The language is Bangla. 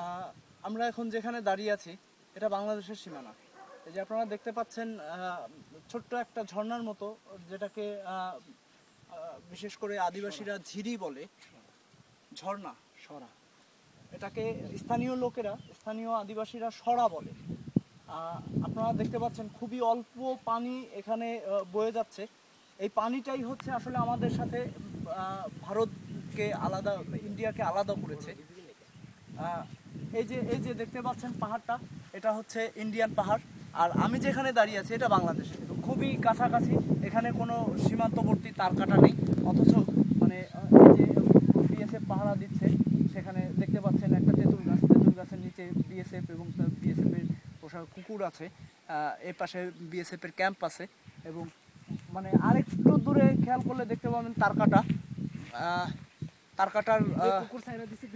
আহ, আমরা এখন যেখানে দাঁড়িয়ে আছি এটা বাংলাদেশের সীমানা। এই যে আপনারা দেখতে পাচ্ছেন ছোট্ট একটা ঝর্ণার মতো, যেটাকে বিশেষ করে আদিবাসীরা ঝিরি বলে, ঝর্ণা, সরা। এটাকে স্থানীয় আদিবাসীরা সরা বলে। আপনারা দেখতে পাচ্ছেন খুবই অল্প পানি এখানে বয়ে যাচ্ছে। এই পানিটাই হচ্ছে আসলে আমাদের সাথে ইন্ডিয়াকে আলাদা করেছে। এই যে দেখতে পাচ্ছেন পাহাড়টা, এটা হচ্ছে ইন্ডিয়ান পাহাড়। আর আমি যেখানে দাঁড়িয়ে আছি এটা বাংলাদেশ, খুবই কাছাকাছি। এখানে কোনো সীমান্তবর্তী তার কাটা নেই, অথচ মানে এই যে বিএসএফ পাহারা দিচ্ছে, সেখানে দেখতে পাচ্ছেন একটা তেঁতুল গাছের নিচে বিএসএফ এবং বিএসএফ এর পোষা কুকুর আছে। এই পাশে বিএসএফ এর ক্যাম্প আছে, এবং মানে আরেকটু দূরে খেয়াল করলে দেখতে পাবেন তারকাটা। তারকাটার কুকুর ছাইরা দিছে।